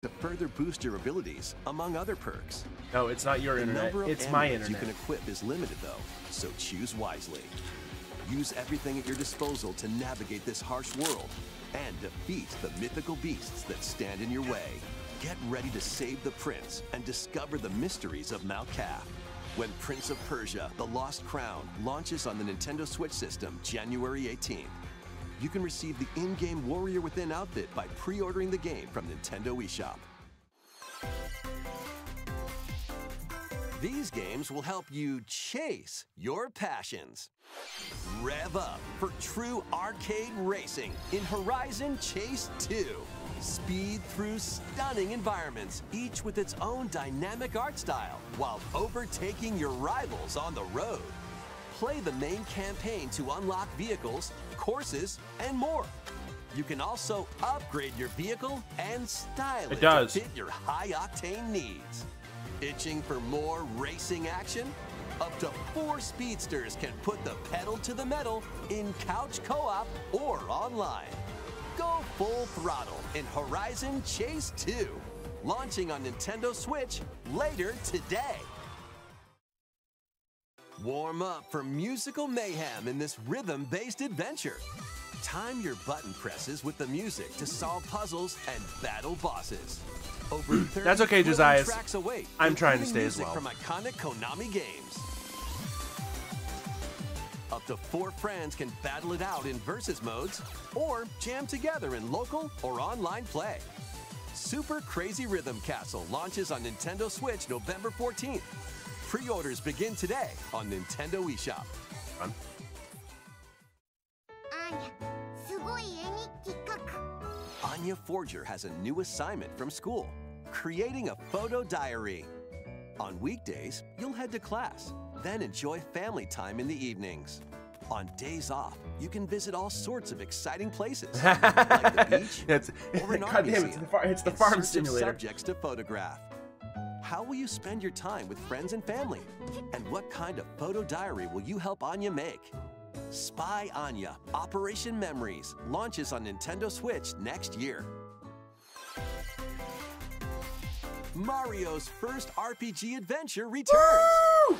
to further boost your abilities, among other perks. No, it's not your internet. It's my internet. You can equip is limited though, so choose wisely. Use everything at your disposal to navigate this harsh world and defeat the mythical beasts that stand in your way. Get ready to save the prince and discover the mysteries of Mount Cath when Prince of Persia: The Lost Crown launches on the Nintendo Switch system January 18th. You can receive the in-game Warrior Within outfit by pre-ordering the game from Nintendo eShop. These games will help you chase your passions. Rev up for true arcade racing in Horizon Chase 2. Speed through stunning environments, each with its own dynamic art style, while overtaking your rivals on the road. Play the main campaign to unlock vehicles, courses, and more. You can also upgrade your vehicle and style it to fit your high-octane needs. Itching for more racing action? Up to 4 speedsters can put the pedal to the metal in couch co-op or online. Go full throttle in Horizon Chase 2, launching on Nintendo Switch later today. Warm up for musical mayhem in this rhythm-based adventure. Time your button presses with the music to solve puzzles and battle bosses. Over 30 That's okay, Josiah. tracks await, I'm trying to stay as well. From iconic Konami games. Up to 4 friends can battle it out in versus modes or jam together in local or online play. Super Crazy Rhythm Castle launches on Nintendo Switch November 14th. Pre-orders begin today on Nintendo eShop. Anya Forger has a new assignment from school, creating a photo diary. On weekdays, you'll head to class, then enjoy family time in the evenings. On days off, you can visit all sorts of exciting places, like the beach or an art museum, it's the farm simulator. Subjects to photograph. How will you spend your time with friends and family? And what kind of photo diary will you help Anya make? Spy Anya: Operation Memories launches on Nintendo Switch next year. Mario's first RPG adventure returns. Woo!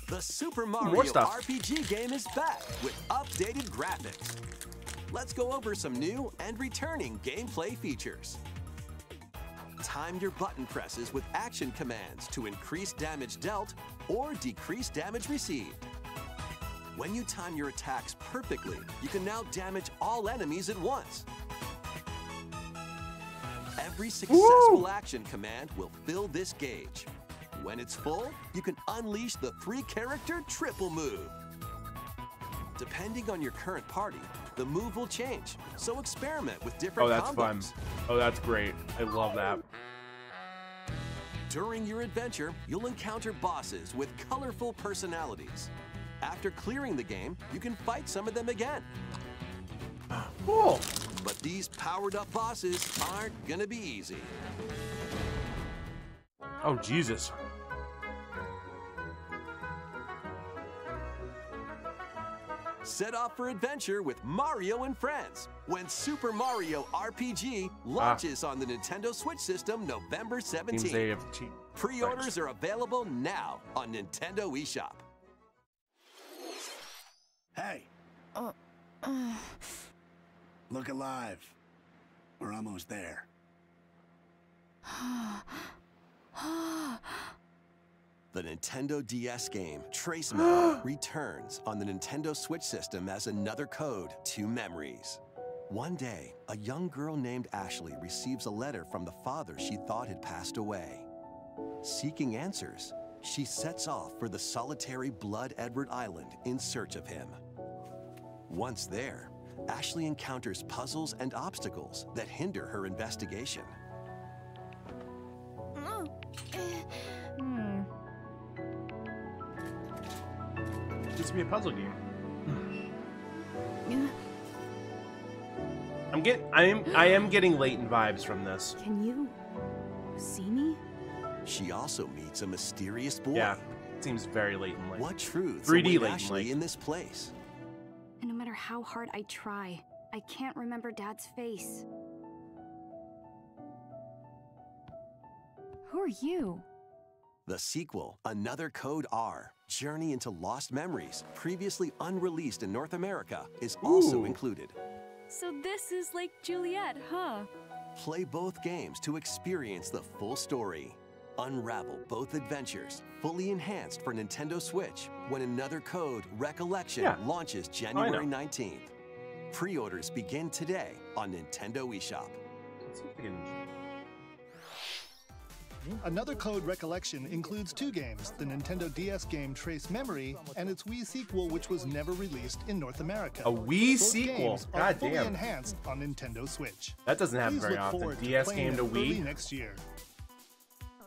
The Super Mario RPG game is back with updated graphics. Let's go over some new and returning gameplay features. Time your button presses with action commands to increase damage dealt or decrease damage received. When you time your attacks perfectly, you can now damage all enemies at once. Every successful action command will fill this gauge. When it's full, you can unleash the 3-character triple move. Depending on your current party, the move will change, so experiment with different combos. Oh, that's fun. Oh, that's great. I love that. During your adventure, you'll encounter bosses with colorful personalities. After clearing the game, you can fight some of them again. Cool. But these powered-up bosses aren't gonna be easy. Oh, Jesus. Set off for adventure with Mario and Friends when Super Mario RPG launches on the Nintendo Switch system November 17th. Pre-orders are available now on Nintendo eShop. Hey. Look alive. We're almost there. The Nintendo DS game, Trace Mode, returns on the Nintendo Switch system as another code to memories. One day, a young girl named Ashley receives a letter from the father she thought had passed away. Seeking answers, she sets off for the solitary Blood Edward Island in search of him. Once there, Ashley encounters puzzles and obstacles that hinder her investigation. This would be a puzzle game. I am getting Layton vibes from this. Can you see me? She also meets a mysterious boy. Yeah, it seems very Layton-like. What truths 3D await Ashley Layton-like in this place? And no matter how hard I try, I can't remember Dad's face. Who are you? The sequel, Another Code R, Journey into Lost Memories, previously unreleased in North America, is also Ooh. included. So this is like Juliet, huh? Play both games to experience the full story. Unravel both adventures, fully enhanced for Nintendo Switch, when Another Code Recollection launches January 19th. Pre-orders begin today on Nintendo eShop. Let's see if we can... Another Code Recollection includes 2 games, the Nintendo DS game Trace Memory and its Wii sequel, which was never released in North America. A Wii Both sequel? games are God fully damn. enhanced on Nintendo Switch. That doesn't happen Please very look often. forward to DS playing game to it early Wii? next year.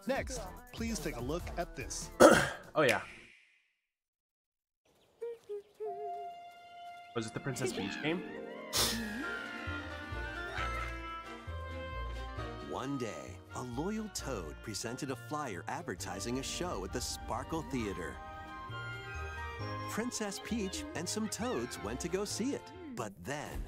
Next, please take a look at this. Oh, yeah. Was it the Princess Peach game? One day, a loyal Toad presented a flyer advertising a show at the Sparkle Theater. Princess Peach and some Toads went to go see it, but then...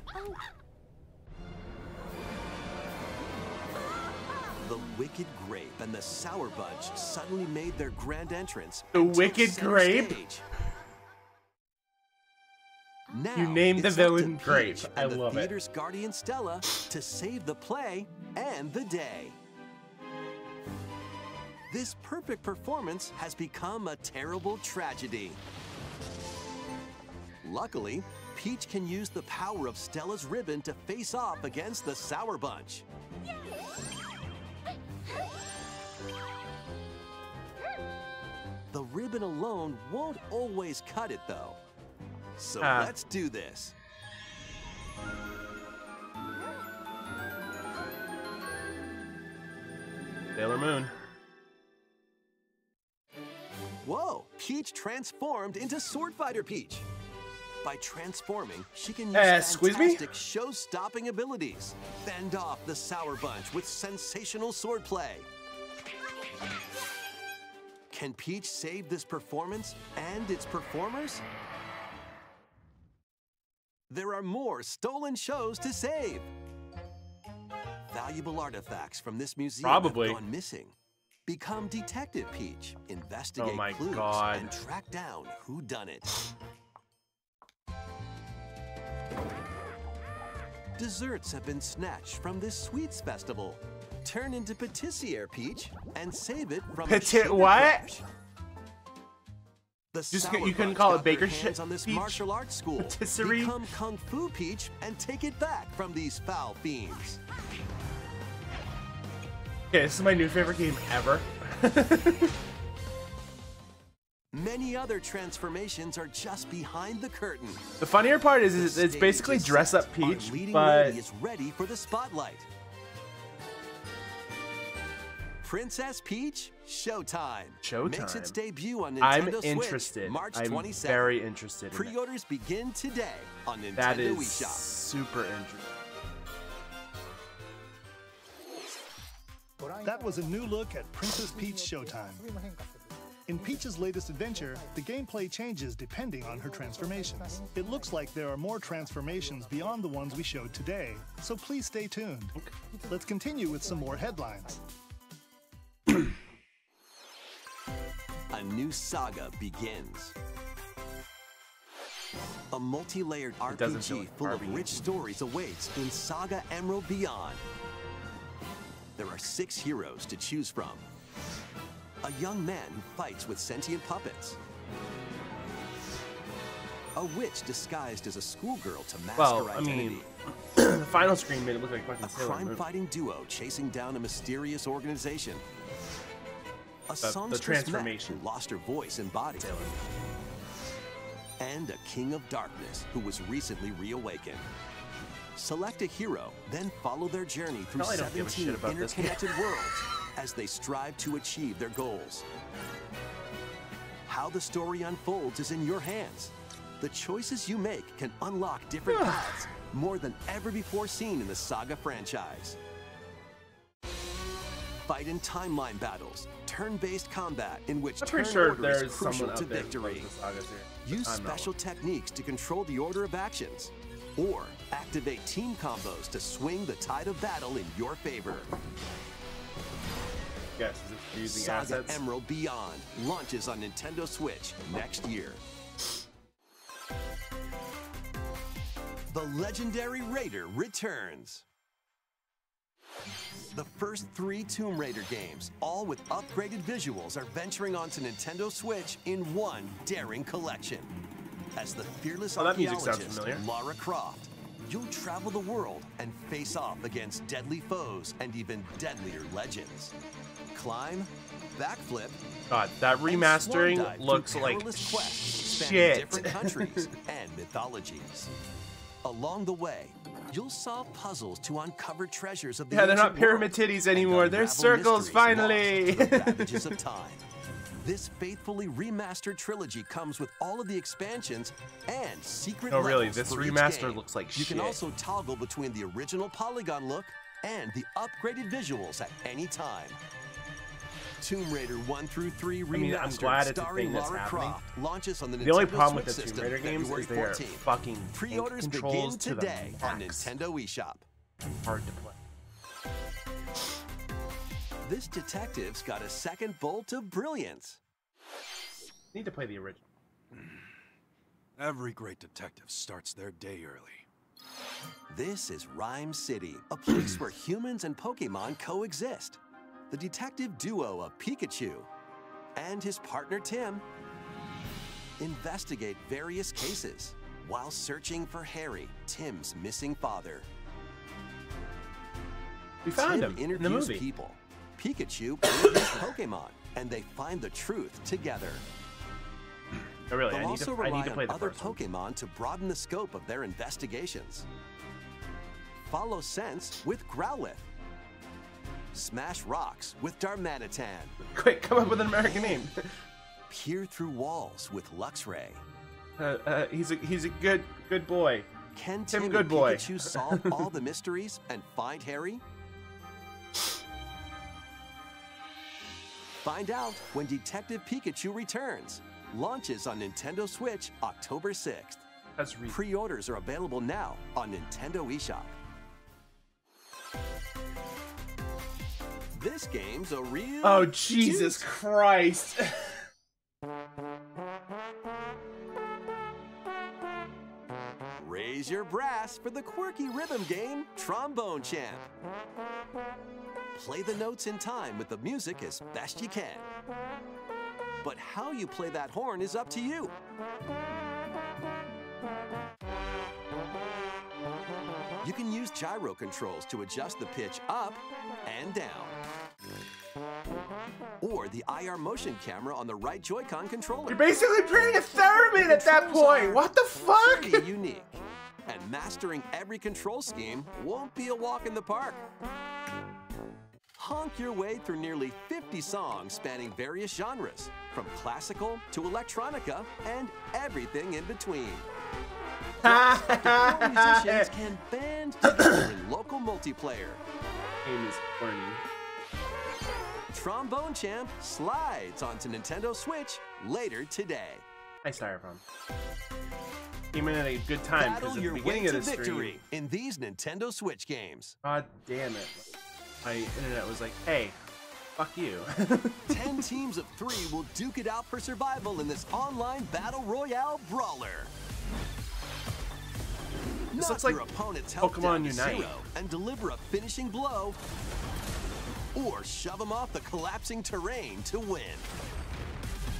The Wicked Grape and the Sour Bunch suddenly made their grand entrance. The and took Wicked center Grape? stage. Now, You named the it's up to villain Peach Grape. I and the love it. theater's guardian Stella to save the play and the day. This perfect performance has become a terrible tragedy. Luckily, Peach can use the power of Stella's ribbon to face off against the Sour Bunch. The ribbon alone won't always cut it, though. So let's do this. Sailor Moon. Whoa, Peach transformed into Sword Fighter Peach. By transforming, she can use Squeeze me? fantastic show-stopping abilities. Fend off the Sour Bunch with sensational swordplay. Can Peach save this performance and its performers? There are more stolen shows to save. Valuable artifacts from this museum Probably. have gone missing. Become Detective Peach, investigate Oh my clues, God. and track down who done it. Desserts have been snatched from this sweets festival. Turn into Patissiere Peach and save it from a Petit sugar what? crash. The Just Sour you couldn't Bunch call it got their Baker hands on this Peach? martial arts school. Patisserie? Become Kung Fu Peach and take it back from these foul fiends. Okay, this is my new favorite game ever. Many other transformations are just behind the curtain. The funnier part is The it's stage basically is dress set. up Peach, Our leading but lady is ready for the spotlight. Princess Peach, Showtime. Makes its Showtime. debut on Nintendo I'm Switch, interested. March I'm 27th. very interested in it. Pre-orders begin today on Nintendo That is eShop. super interesting. That was a new look at Princess Peach Showtime. In Peach's latest adventure, the gameplay changes depending on her transformations. It looks like there are more transformations beyond the ones we showed today, so please stay tuned. Let's continue with some more headlines. A new saga begins. A multi-layered doesn't feel RPG like full of RPG. rich stories awaits in Saga Emerald Beyond. There are 6 heroes to choose from. A young man who fights with sentient puppets. A witch disguised as a schoolgirl to mask Well, her I identity. mean, the final screen made it look like fucking A Sailor Moon. crime-fighting duo chasing down a mysterious organization. A The songstress mech transformation. who lost her voice and body. And a king of darkness who was recently reawakened. Select a hero, then follow their journey through Probably don't give a 17 shit about this game. interconnected worlds as they strive to achieve their goals. How the story unfolds is in your hands. The choices you make can unlock different paths, more than ever before seen in the Saga franchise. Fight in timeline battles, turn-based combat in which I'm turn pretty sure order is there's crucial someone to out there who victory. plays the Sagas here. but Use I'm not special one. techniques to control the order of actions, or activate team combos to swing the tide of battle in your favor. Yes, is it using Saga assets? Emerald Beyond launches on Nintendo Switch next year. The legendary Raider returns. The first 3 Tomb Raider games, all with upgraded visuals, are venturing onto Nintendo Switch in one daring collection. As the fearless Oh, that music sounds archaeologist familiar. Lara Croft, you'll travel the world and face off against deadly foes and even deadlier legends. Climb, backflip, God, that and swan remastering dive through looks like perilous quests spanning shit. different countries and mythologies. Along the way, you'll solve puzzles to uncover treasures of the Yeah, they're not ancient pyramid world titties and anymore. They're unravel circles, mysteries finally. lost to the ravages of time. This faithfully remastered trilogy comes with all of the expansions and secret Oh, really? levels This for each remaster game. looks like You can shit. also toggle between the original polygon look and the upgraded visuals at any time. Tomb Raider 1 through 3 remastered, mean, I'm glad it's a starring thing that's Lara happening. Croft, launches on the The only Nintendo problem with Switch the Tomb system Raider games February is they are 14th. fucking Pre-orders controls begin to the today on max. Nintendo eShop. Hard to play. This detective's got a second bolt of brilliance. Need to play the original. Every great detective starts their day early. This is Rhyme City, a place where humans and Pokemon coexist. The detective duo of Pikachu and his partner Tim investigate various cases while searching for Harry, Tim's missing father. We found Tim him in the interviews movie. people. Pikachu interviews Pokemon, and they find the truth together. Oh, really? They'll I need also to rely play on the other first one. Pokemon to broaden the scope of their investigations. Follow Sense with Growlithe. Smash Rocks with Darmanitan. Quick, come up with an American name. Peer through walls with Luxray. He's a good boy. Can Tim Tim Good and Boy. Pikachu solve all the mysteries and find Harry? Find out when Detective Pikachu returns. Launches on Nintendo Switch October 6th. That's re- Pre-orders are available now on Nintendo eShop. This game's a real... Oh, Jesus Christ. Raise your brass for the quirky rhythm game, Trombone Champ. Play the notes in time with the music as best you can. But how you play that horn is up to you. You can use gyro controls to adjust the pitch up and down. Or the IR motion camera on the right Joy-Con controller. You're basically playing a theremin at that point. What the fuck? Pretty unique. And mastering every control scheme won't be a walk in the park. Honk your way through nearly 50 songs spanning various genres, from classical to electronica and everything in between. Four musicians can band together in local multiplayer. Game is corny. Trombone Champ slides onto Nintendo Switch later today. Hi, Styrofoam. Came in at a good time because Battle at the your way beginning of to the stream. victory in these Nintendo Switch games. God damn it. My internet was like, hey, fuck you. 10 teams of 3 will duke it out for survival in this online battle royale brawler. This Knock looks like your opponent's health Pokemon down to Unite. 0 and deliver a finishing blow, or shove them off the collapsing terrain to win.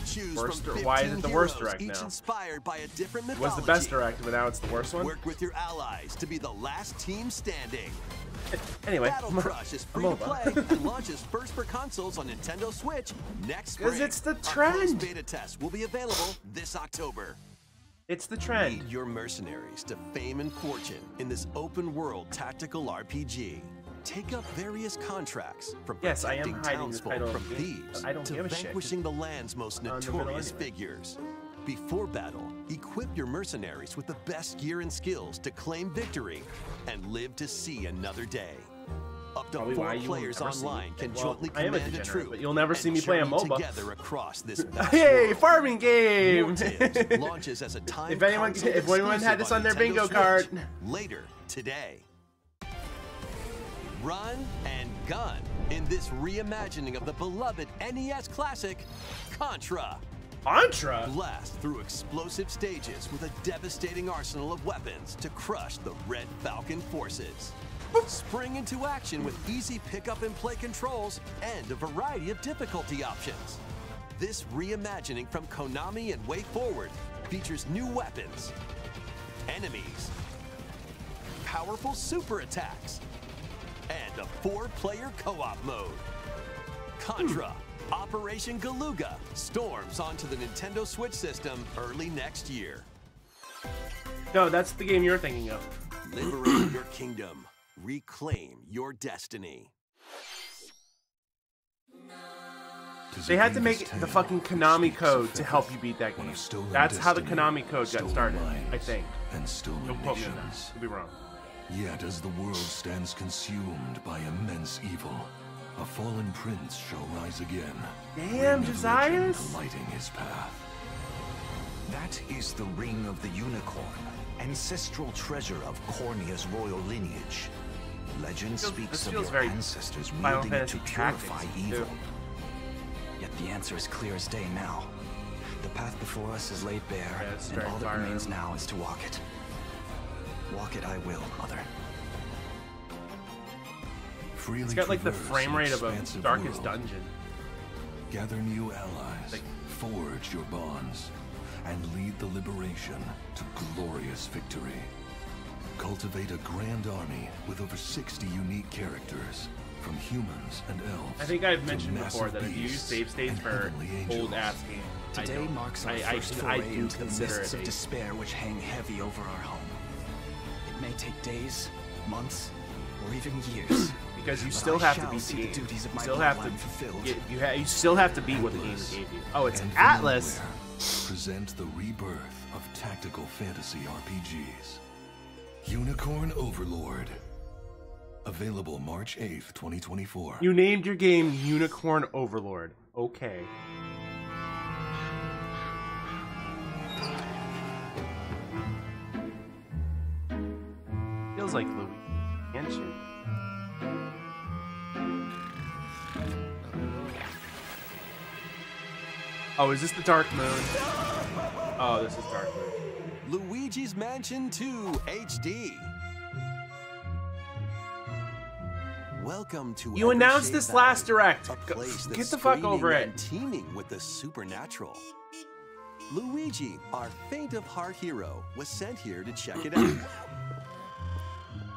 Choose Worst from or- 15 why is it the worst heroes, direct each now? inspired by a different It mythology. was the best direct, but now it's the worst one. Work with your allies to be the last team standing. Anyway, Battle Crush is free to play and launches first for consoles on Nintendo Switch next spring. 'Cause it's the A closed trend. beta test will be available this October. It's the trend. Lead your mercenaries to fame and fortune in this open-world tactical RPG. Take up various contracts, from Yes, I am protecting hiding the townsfolk title of from the game, thieves but I don't to give a shit, 'cause vanquishing the land's most I'm in the middle notorious anyway. figures. Before battle, equip your mercenaries with the best gear and skills to claim victory and live to see another day. Up to Probably 4 why you will players never see me. online can Well, jointly I am a command a degenerate, troop. but you'll never see and me play a journey MOBA. together across this vast Hey, world. farming game! Wartids launches as a time If anyone had this on their bingo card. later today. Run and Gun in this reimagining of the beloved NES classic, Contra. Contra? Blast through explosive stages with a devastating arsenal of weapons to crush the Red Falcon forces. Spring into action with easy pick-up and play controls and a variety of difficulty options. This reimagining from Konami and WayForward features new weapons, enemies, powerful super attacks, and a 4-player co-op mode. Contra Operation Galuga storms onto the Nintendo Switch system early next year. No, that's the game you're thinking of. Liberate your kingdom. Reclaim your destiny. They had to make the fucking Konami code to help you beat that game. That's how the Konami code got started, I think. Don't quote me on that. Could be wrong. Yet as the world stands consumed by immense evil, a fallen prince shall rise again. Damn, Josias! Lighting his path. That is the Ring of the Unicorn, ancestral treasure of Cornea's royal lineage. Legend speaks of your ancestors wielding it to purify evil. Yet the answer is clear as day now. The path before us is laid bare, and all that remains now is to walk it. Walk it I will, Mother. It's got like the frame rate of a Darkest Dungeon. Gather new allies, forge your bonds, and lead the liberation to glorious victory. Cultivate a grand army with over 60 unique characters, from humans and elves. I think I've mentioned before that if you use save states for old ass games, today marks our first foray into the mists of despair which hang heavy over our home. It may take days, months, or even years. Because you still have to beat the game. You still have to you still have to beat what the game gave you. Oh, it's Atlas. Present the rebirth of tactical fantasy RPGs. Unicorn Overlord. Available March 8th, 2024. You named your game Unicorn Overlord. Okay. Feels like Louis Mansion. Oh, is this the Dark Moon? Oh, this is Dark Moon. Luigi's Mansion 2 HD. Welcome to You announced this last direct. A place Get the fuck over it. and teeming with the supernatural. Luigi, our faint of heart hero, was sent here to check it out.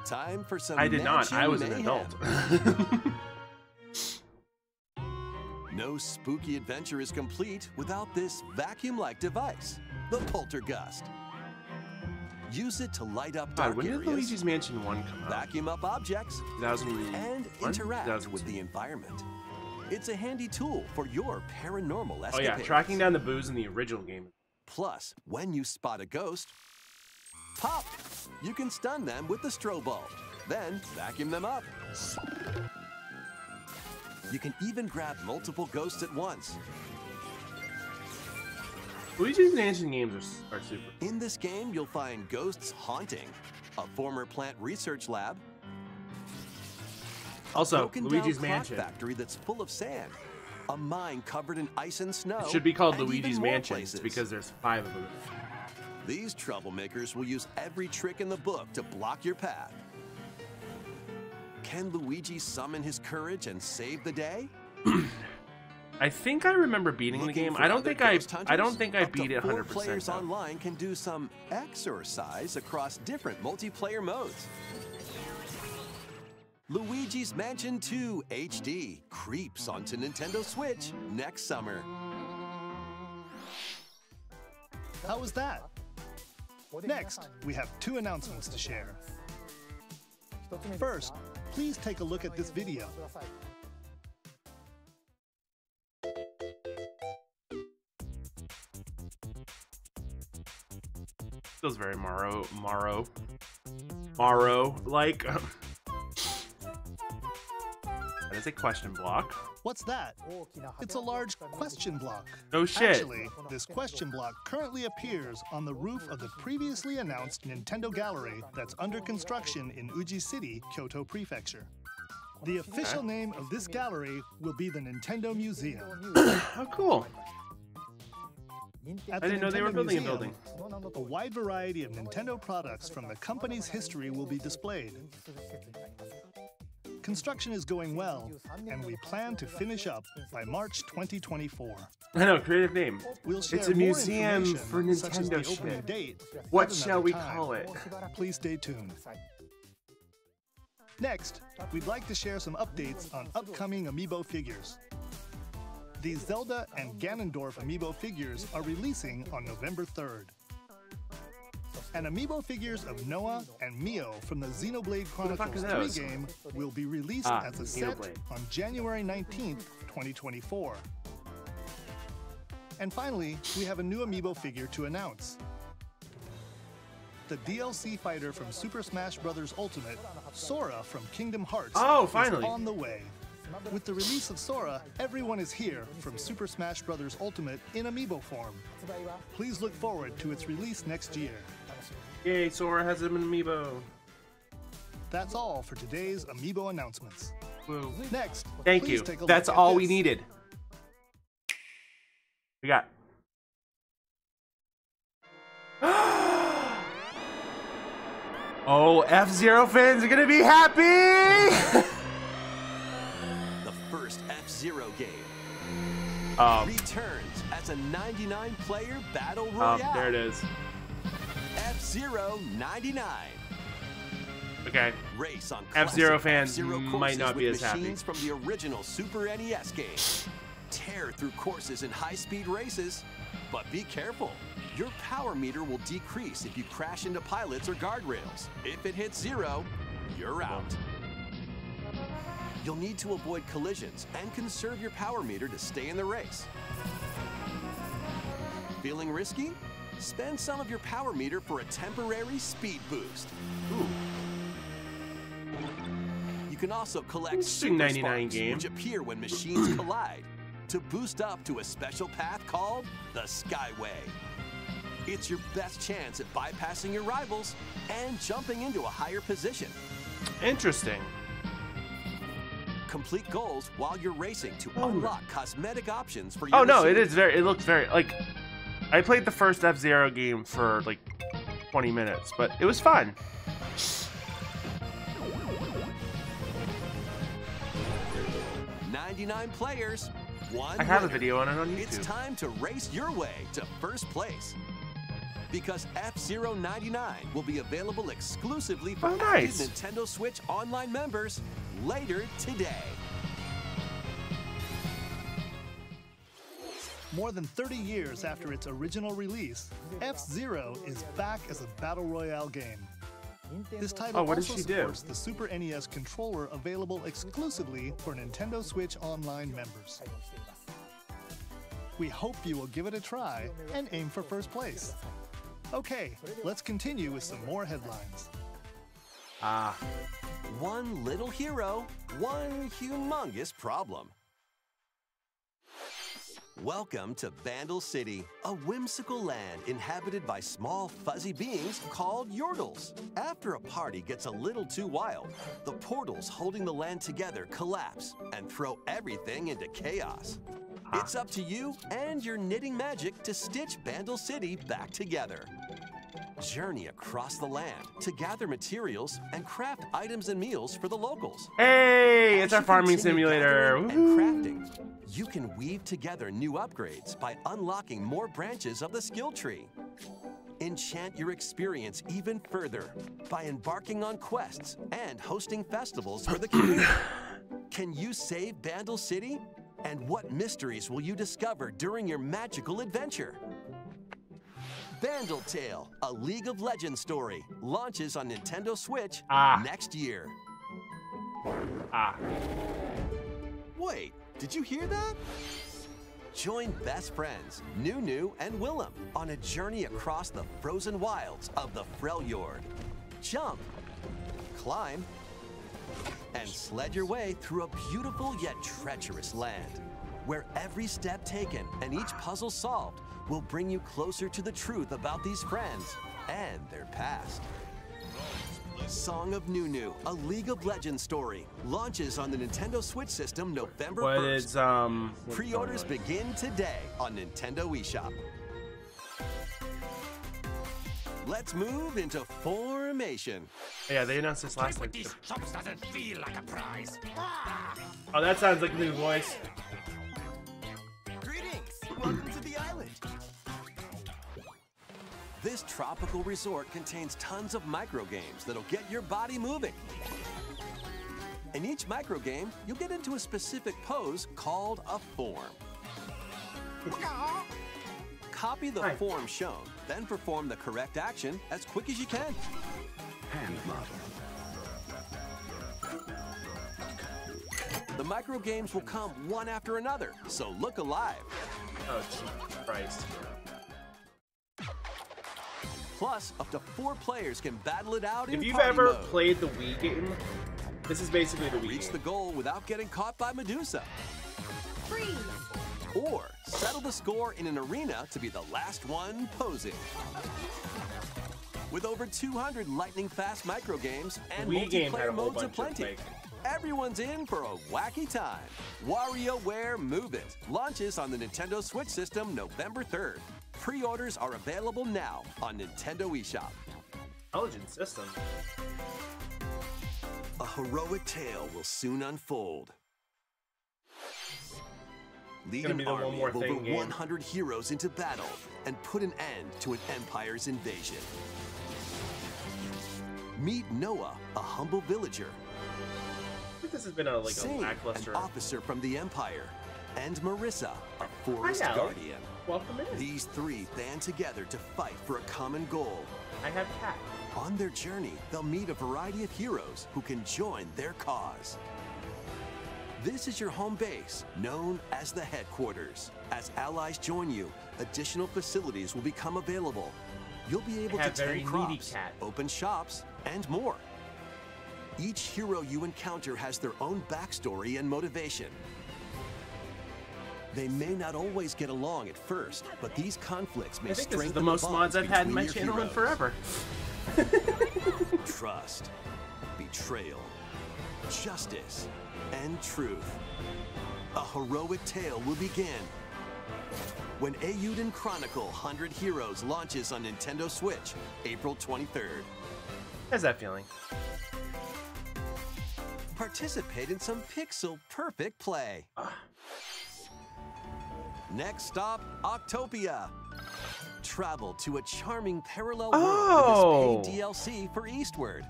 Time for some I did not. I was mayhem. an adult. No spooky adventure is complete without this vacuum-like device, the Poltergust. Use it to light up dark when did areas, Luigi's Mansion 1 come out? vacuum up objects, 2001? and interact with the environment. It's a handy tool for your paranormal escapades. Oh yeah, tracking down the booze in the original game. Plus, when you spot a ghost, pop! You can stun them with the strobe bulb, then vacuum them up. You can even grab multiple ghosts at once. Luigi's Mansion games are super. In this game, you'll find ghosts haunting, a former plant research lab, Also, broken Luigi's down Mansion. clock factory that's full of sand, a mine covered in ice and snow. It should be called and Luigi's even more Mansion places. because there's 5 of them. These troublemakers will use every trick in the book to block your path. Can Luigi summon his courage and save the day? I think I remember beating the game. I don't think I beat it 100%. Players though. online can do some exercise across different multiplayer modes. Luigi's Mansion 2 HD creeps onto Nintendo Switch next summer. How was that? Next, we have 2 announcements to share. First, please take a look at this video. Feels very Morrow-like. That is a question block. What's that? It's a large question block. No shit. Actually, this question block currently appears on the roof of the previously announced Nintendo Gallery that's under construction in Uji City, Kyoto Prefecture. The official name of this gallery will be the Nintendo Museum. Oh, cool. I didn't know they were building a building. A wide variety of Nintendo products from the company's history will be displayed. Construction is going well, and we plan to finish up by March 2024. I know, creative name. We'll share it's a more museum for information, such as the Nintendo opening shit. date What at shall another we time. call it? Please stay tuned. Next, we'd like to share some updates on upcoming Amiibo figures. The Zelda and Ganondorf Amiibo figures are releasing on November 3rd. And Amiibo figures of Noah and Mio from the Xenoblade Chronicles 3 game will be released as a set on January 19th, 2024. And finally, we have a new Amiibo figure to announce. The DLC fighter from Super Smash Bros. Ultimate, Sora from Kingdom Hearts, is on the way. With the release of Sora, everyone is here from Super Smash Bros. Ultimate in Amiibo form. Please look forward to its release next year. Yay, Sora has an Amiibo. That's all for today's Amiibo announcements. Woo. Next, thank you. That's all we needed. We got. Oh, F-Zero fans are gonna be happy! The first F-Zero game returns as a 99-player battle royale. There it is. F-Zero 99. Okay. Race on F-Zero fans F-Zero might not be as happy. Machines from the original Super NES game. Tear through courses in high-speed races, but be careful. Your power meter will decrease if you crash into pilots or guardrails. If it hits 0, you're out. You'll need to avoid collisions and conserve your power meter to stay in the race. Feeling risky? Spend some of your power meter for a temporary speed boost. Ooh. You can also collect super 99 sparks, game. which appear when machines collide, to boost up to a special path called the Skyway. It's your best chance at bypassing your rivals and jumping into a higher position. Interesting. Complete goals while you're racing to unlock cosmetic options for your Oh no, machine. it looks very, like, I played the first F-Zero game for like 20 minutes, but it was fun. "99 players, one I have a winner." video on it on YouTube. It's time to race your way to first place. Because F-Zero 99 will be available exclusively for active Nintendo Switch Online members later today. More than 30 years after its original release, F-Zero is back as a battle royale game. This title what does also she do? supports the Super NES controller available exclusively for Nintendo Switch Online members. We hope you will give it a try and aim for first place. Okay, let's continue with some more headlines. One little hero, one humongous problem. Welcome to Vandal City, a whimsical land inhabited by small fuzzy beings called Yordles. After a party gets a little too wild, the portals holding the land together collapse and throw everything into chaos. It's up to you and your knitting magic to stitch Vandal City back together. Journey across the land to gather materials and craft items and meals for the locals. Hey, it's As our you farming continue simulator. gathering and crafting, you can weave together new upgrades by unlocking more branches of the skill tree. Enchant your experience even further by embarking on quests and hosting festivals for the community. Can you save Vandal City? And what mysteries will you discover during your magical adventure? Vandal Tale, a League of Legends story, launches on Nintendo Switch next year. Wait, did you hear that? Join best friends Nunu and Willem on a journey across the frozen wilds of the Freljord. Jump, climb, and sled your way through a beautiful yet treacherous land, where every step taken and each puzzle solved will bring you closer to the truth about these friends and their past. Song of Nunu, a League of Legends story, launches on the Nintendo Switch system November 1st. Pre-orders begin today on Nintendo eShop. Let's move into Formation. Yeah, they announced this last time. Doesn't feel like a prize. Oh, that sounds like a new voice. Greetings! Welcome to the island. This tropical resort contains tons of micro games that'll get your body moving. In each micro game, you'll get into a specific pose called a form. Copy the form shown, then perform the correct action as quick as you can. Hand model. The micro games will come one after another, so look alive. Oh, Jesus Christ. Plus, up to 4 players can battle it out in If you've party ever mode. played the Wii game, this is basically the Wii Reach game. the goal without getting caught by Medusa. Freeze! Or settle the score in an arena to be the last one posing. With over 200 lightning-fast micro games and Wii game had a multiplayer whole modes bunch of aplenty, like. everyone's in for a wacky time. WarioWare Move It launches on the Nintendo Switch system November 3rd. Pre-orders are available now on Nintendo eShop. Intelligent system. A heroic tale will soon unfold. Lead Gonna an be the one army more of over thing game. 100 heroes into battle and put an end to an empire's invasion. Meet Noah, a humble villager. I think this has been a Sing, lackluster. an officer from the Empire, and Marissa, a forest Hi, Alec. guardian. Welcome in. These 3 band together to fight for a common goal. I have cat. On their journey, they'll meet a variety of heroes who can join their cause. This is your home base, known as the headquarters. As allies join you, additional facilities will become available. You'll be able to have very tend needy crops, cat. open shops, and more. Each hero you encounter has their own backstory and motivation. They may not always get along at first, but these conflicts may I think strengthen this is the most mods bonds I've had in my between your channel in heroes. forever. Trust, betrayal, justice, and truth. A heroic tale will begin when Eiyuden Chronicle 100 Heroes launches on Nintendo Switch, April 23rd. How's that feeling? Participate in some pixel-perfect play. Next stop, Octopia. Travel to a charming parallel world in this paid DLC for Eastward.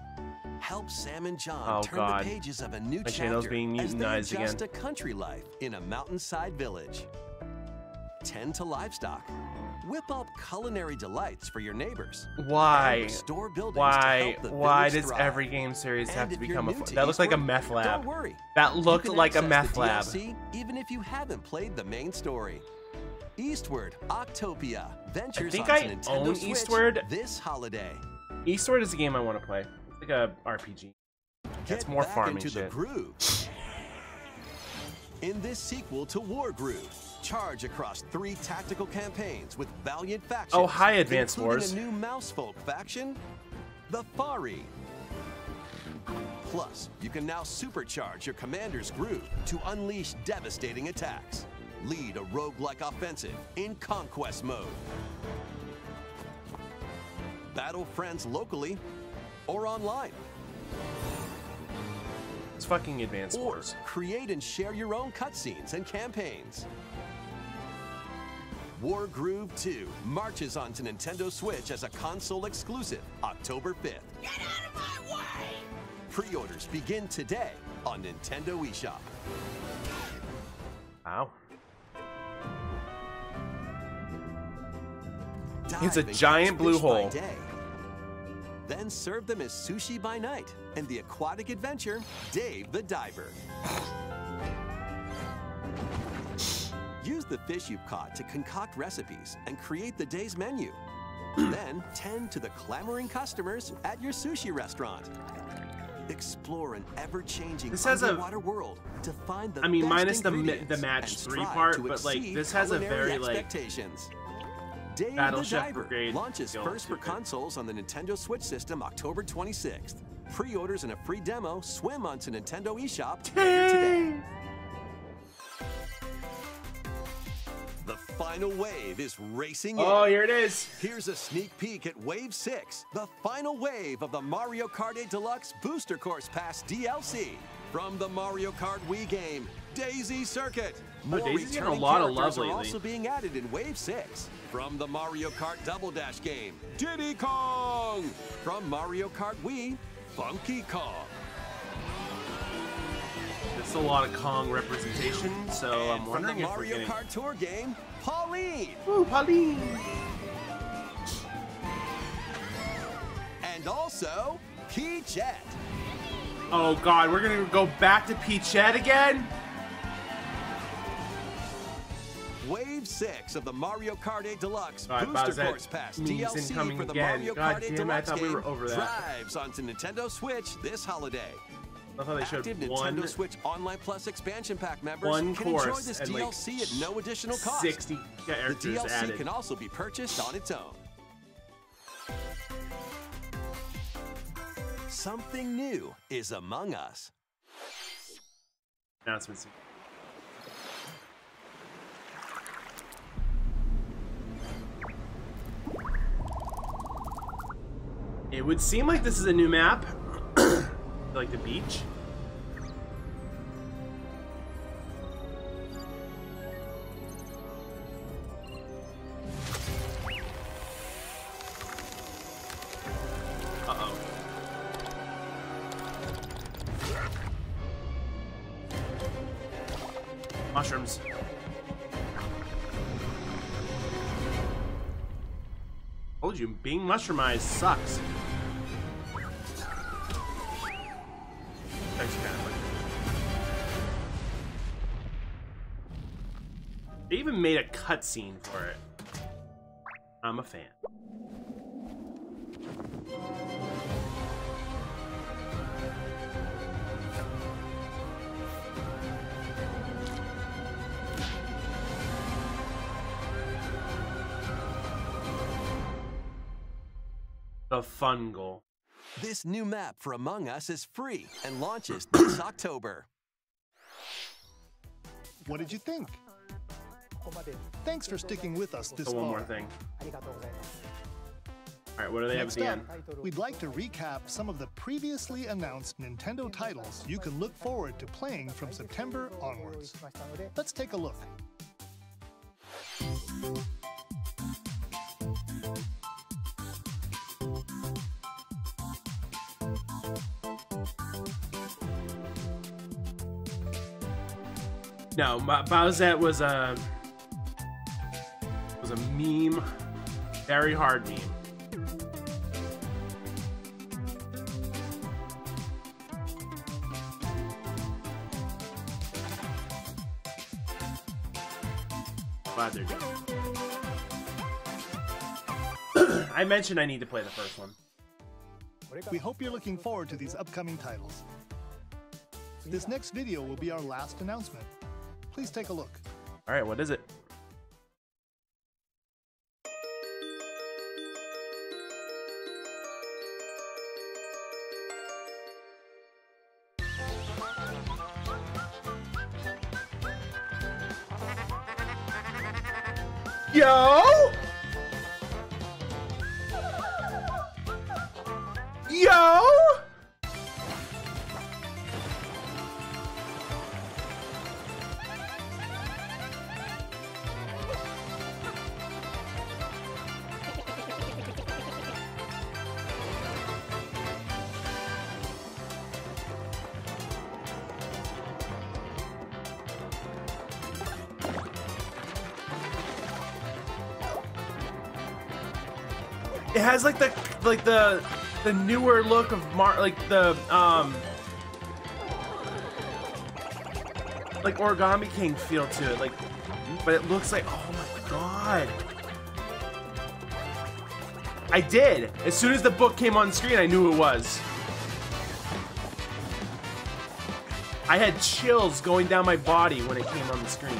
Help Sam and John turn the pages of a new channel's chapter being as they mutinized adjust again. a country life in a mountainside village. Tend to livestock. Whip up culinary delights for your neighbors. Why? And restore buildings to Why? help the Why village does thrive. every game series have And to if you're become a? new to That looks like a Eastward, meth lab. Don't worry. That You looked can like a access meth the lab. DLC even if you haven't played the main story. Eastward, Octopia, ventures think onto I Nintendo own Switch Eastward. this holiday. Eastward is a game I want to play. It's like a RPG. It's Get more back farming into the shit. groove. In this sequel to War Groove, charge across 3 tactical campaigns with valiant factions. Oh, hi, Advance including Wars. a new Mousefolk faction, the Fari. Plus, you can now supercharge your commander's groove to unleash devastating attacks. Lead a roguelike offensive in conquest mode. Battle friends locally or online. It's fucking Advance Or Wars. create and share your own cutscenes and campaigns. War Groove 2 marches onto Nintendo Switch as a console exclusive October 5th. Get out of my way! Pre-orders begin today on Nintendo eShop. Wow. Dive It's a and giant catch blue fish by hole. day. Then serve them as sushi by night and the aquatic adventure Dave the Diver. Use the fish you've caught to concoct recipes and create the day's menu. Then tend to the clamoring customers at your sushi restaurant. Explore an ever-changing This has a- underwater world to find the I mean, best minus the ingredients match and 3 strive part, to but like exceed this has a culinary very like expectations. Dave Battle the Chef Diver Brigade launches skill first to for it. consoles on the Nintendo Switch system October 26th. pre-orders and a free demo swim onto Nintendo eShop today. The final wave is racing in. Oh, here it is. Here's a sneak peek at Wave 6, the final wave of the Mario Kart 8 Deluxe Booster Course Pass DLC. From the Mario Kart Wii game, Daisy Circuit. More Daisy's getting a returning lot of love characters are lately. also being added in Wave 6. From the Mario Kart Double Dash game, Diddy Kong. From Mario Kart Wii, Funky Kong. It's a lot of Kong representation, so I'm wondering from the if we're Mario getting... Kart Tour game, Pauline. Ooh, Pauline. And also, Peachette. Oh God, we're gonna go back to Peachette again? Wave 6 of the Mario Kart 8 Deluxe Booster Bowsette Course Pass memes DLC incoming for the again. Mario God Kart 8 damn it, I Deluxe thought we game were over that. drives onto Nintendo Switch this holiday. I thought they showed Active one, Nintendo Switch Online Plus expansion pack members one can enjoy course this and DLC like at no additional cost. 60 The characters DLC added. can also be purchased on its own. Something new is among us. Announcements. It would seem like this is a new map. Like the beach. Uh-oh. Mushrooms. Told you, being mushroomized sucks. Thanks, kind of like. They even made a cutscene for it. I'm a fan. The fun goal. This new map for Among Us is free and launches this October. What did you think? Thanks for sticking with us this So one far. more thing. Alright, what do they have at Next the up, end? we'd like to recap some of the previously announced Nintendo titles you can look forward to playing from September onwards. Let's take a look. No, Bowsette was a meme, very hard meme. Glad they're done. I mentioned I need to play the first one. We hope you're looking forward to these upcoming titles. This next video will be our last announcement. Please take a look. All right, what is it? Yo! Yo! It has like the newer look of like Origami King feel to it, like, but it looks like, oh my god. I did. As soon as the book came on screen, I knew it was. I had chills going down my body when it came on the screen.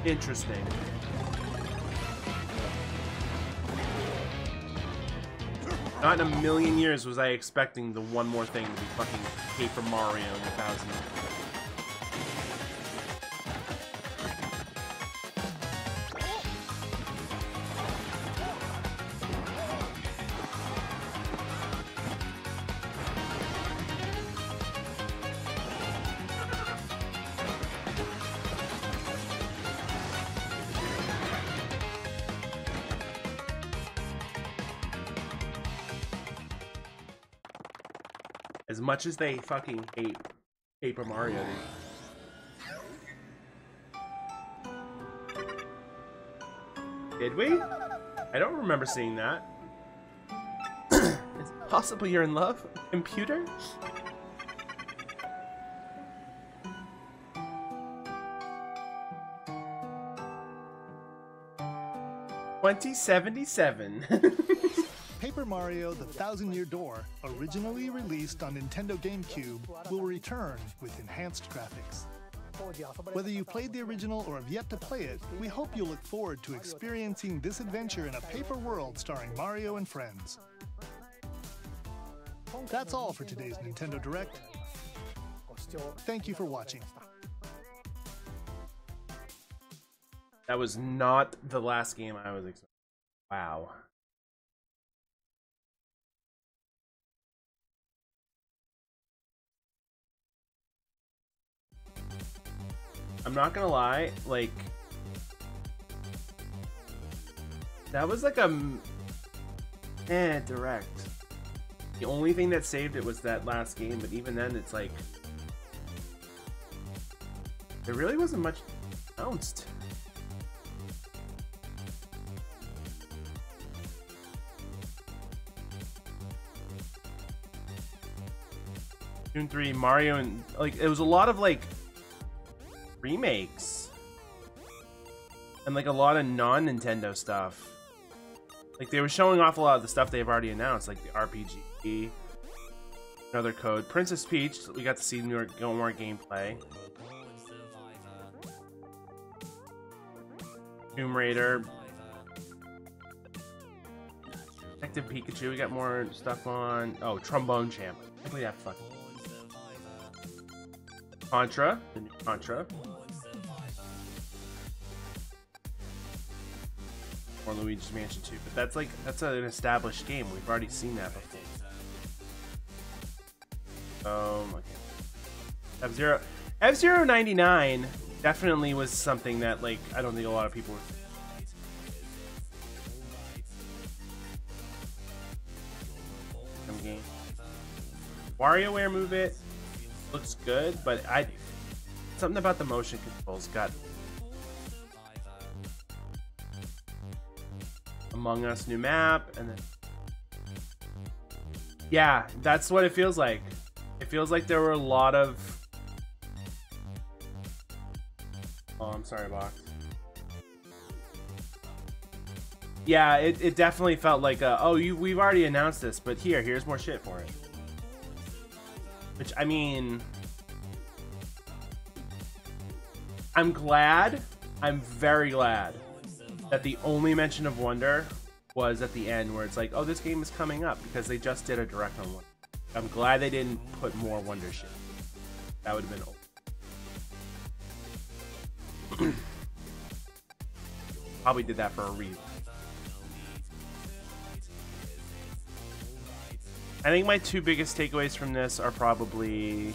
Interesting. Not in a million years was I expecting the one more thing to be fucking Paper Mario in 1000. As much as they fucking hate Paper Mario, did we? I don't remember seeing that. Is it possible you're in love? Computer? $2077. Paper Mario: The Thousand-Year Door, originally released on Nintendo GameCube, will return with enhanced graphics. Whether you played the original or have yet to play it, we hope you'll look forward to experiencing this adventure in a paper world starring Mario and friends. That's all for today's Nintendo Direct. Thank you for watching. That was not the last game I was expecting. Wow. I'm not gonna lie, like, that was like a direct. The only thing that saved it was that last game, but even then it's like there really wasn't much announced. June 3, Mario, and like it was a lot of like remakes and like a lot of non-Nintendo stuff. Like they were showing off a lot of the stuff they've already announced, like the RPG, another code, Princess Peach. We got to see more gameplay. Tomb Raider, Detective Pikachu. We got more stuff on. Oh, Trombone Champ. I think that fucking Contra, the new Contra. Or Luigi's Mansion 2, but that's an established game. We've already seen that before. F-Zero 99 definitely was something that like I don't think a lot of people were. Some game. WarioWare Move It looks good, but something about the motion controls got. Among Us new map, and then yeah, that's what it feels like. It feels like there were a lot of. Oh, I'm sorry, Box. Yeah, it definitely felt like we've already announced this, but here's more shit for it. Which, I mean, I'm very glad that the only mention of Wonder was at the end, where it's like, oh, this game is coming up, because they just did a direct on Wonder. I'm glad they didn't put more Wonder shit. That would have been old. Probably did that for a reason. I think my two biggest takeaways from this are probably,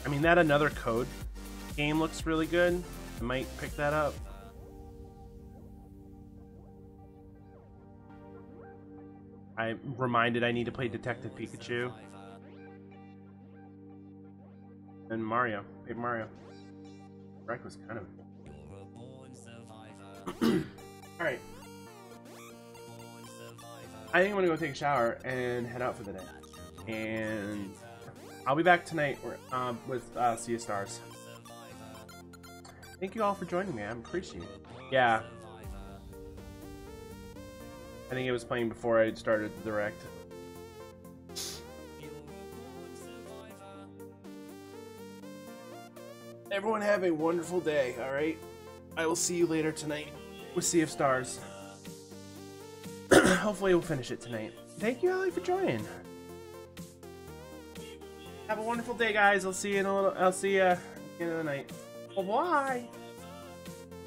I mean, that Another Code game looks really good. I might pick that up. I'm reminded I need to play Detective Pikachu. And Mario. Paper Mario. Wreck was kind of alright. I think I'm gonna go take a shower and head out for the day. And I'll be back tonight with Sea of Stars. Thank you all for joining me. I appreciate it. Yeah. I think it was playing before I started the direct. Everyone have a wonderful day, alright? I will see you later tonight with Sea of Stars. Hopefully we'll finish it tonight. Thank you, Allie, for joining. Have a wonderful day, guys. I'll see you in a little. I'll see you at the end of the night. Bye-bye.